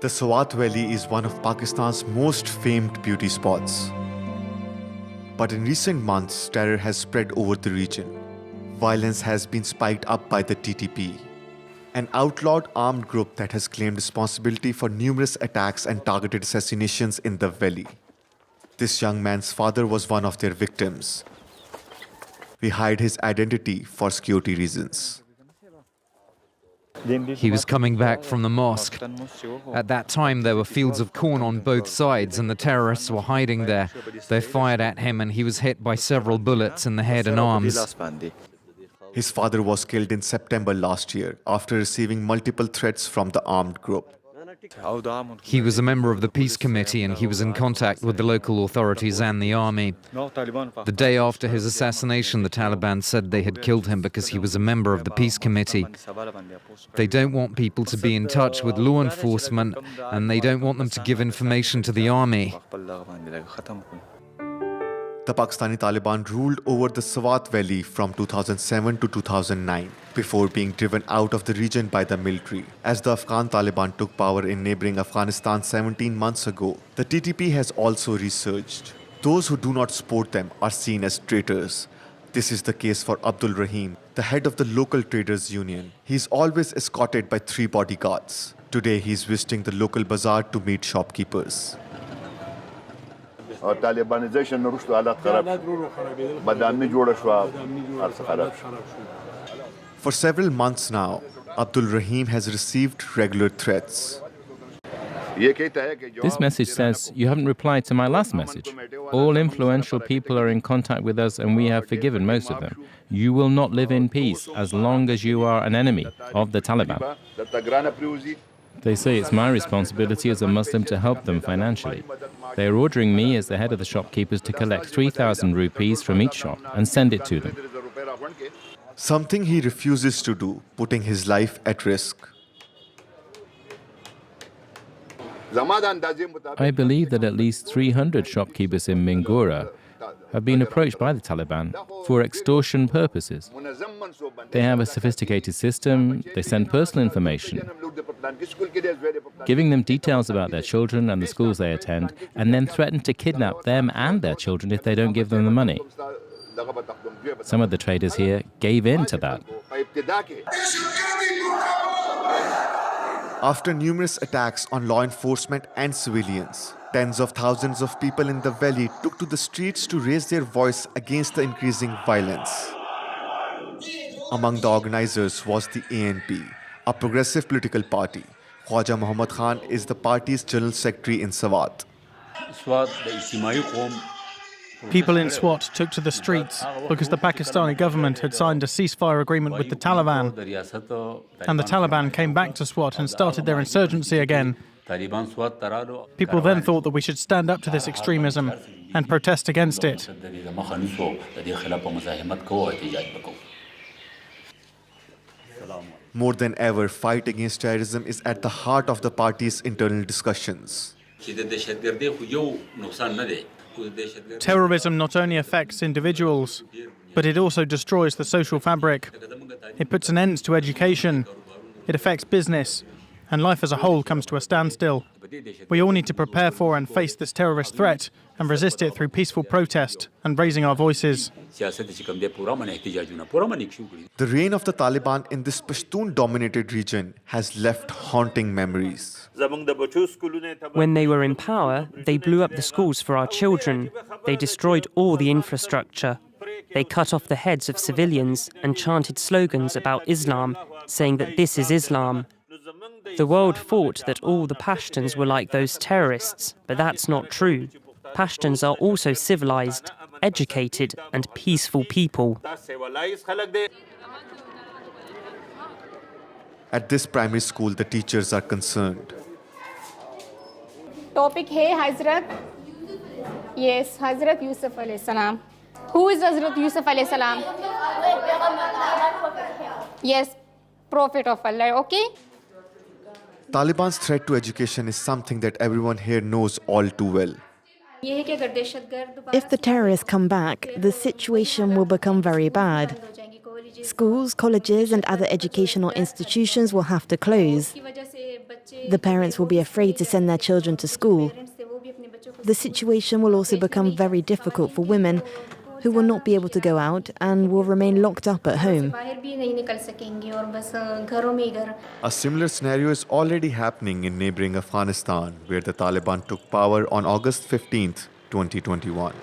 The Swat Valley is one of Pakistan's most famed beauty spots. But in recent months, terror has spread over the region. Violence has been spiked up by the TTP, an outlawed armed group that has claimed responsibility for numerous attacks and targeted assassinations in the valley. This young man's father was one of their victims. We hide his identity for security reasons. He was coming back from the mosque. At that time, there were fields of corn on both sides and the terrorists were hiding there. They fired at him and he was hit by several bullets in the head and arms. His father was killed in September last year after receiving multiple threats from the armed group. He was a member of the peace committee and he was in contact with the local authorities and the army. The day after his assassination, the Taliban said they had killed him because he was a member of the peace committee. They don't want people to be in touch with law enforcement and they don't want them to give information to the army. The Pakistani Taliban ruled over the Swat Valley from 2007 to 2009 before being driven out of the region by the military. As the Afghan Taliban took power in neighboring Afghanistan 17 months ago, the TTP has also resurged. Those who do not support them are seen as traitors. This is the case for Abdul Rahim, the head of the local traders union. He is always escorted by 3 bodyguards. Today he is visiting the local bazaar to meet shopkeepers. Talibanization rushdu halat kharab badami joda shwa arsa kharab. For several months now, Abdul Rahim has received regular threats. This message says, you haven't replied to my last message. All influential people are in contact with us and we have forgiven most of them. You will not live in peace as long as you are an enemy of the Taliban. They say it's my responsibility as a Muslim to help them financially. They are ordering me as the head of the shopkeepers to collect 3,000 rupees from each shop and send it to them. Something he refuses to do, putting his life at risk. I believe that at least 300 shopkeepers in Mingora have been approached by the Taliban for extortion purposes. They have a sophisticated system, they send personal information, giving them details about their children and the schools they attend, and then threaten to kidnap them and their children if they don't give them the money. Some of the traders here gave in to that. After numerous attacks on law enforcement and civilians, tens of thousands of people in the valley took to the streets to raise their voice against the increasing violence. Among the organizers was the ANP, a progressive political party. Khwaja Muhammad Khan is the party's general secretary in Swat. People in Swat took to the streets because the Pakistani government had signed a ceasefire agreement with the Taliban. And the Taliban came back to Swat and started their insurgency again. People then thought that we should stand up to this extremism and protest against it. More than ever, fight against terrorism is at the heart of the party's internal discussions. Terrorism not only affects individuals, but it also destroys the social fabric. It puts an end to education, it affects business, and life as a whole comes to a standstill. We all need to prepare for and face this terrorist threat and resist it through peaceful protest and raising our voices. The reign of the Taliban in this Pashtun-dominated region has left haunting memories. When they were in power, they blew up the schools for our children. They destroyed all the infrastructure. They cut off the heads of civilians and chanted slogans about Islam, saying that this is Islam. The world thought that all the Pashtuns were like those terrorists, but that's not true. Pashtuns are also civilized, educated, and peaceful people. At this primary school, the teachers are concerned. Topic hai Hazrat. Yes, Hazrat Yusuf alayhi salam. Who is Hazrat Yusuf alayhi salam? Yes, Prophet of Allah, okay? Taliban's threat to education is something that everyone here knows all too well. If the terrorists come back, the situation will become very bad. Schools, colleges and other educational institutions will have to close. The parents will be afraid to send their children to school. The situation will also become very difficult for women who will not be able to go out and will remain locked up at home. A similar scenario is already happening in neighboring Afghanistan, where the Taliban took power on August 15, 2021.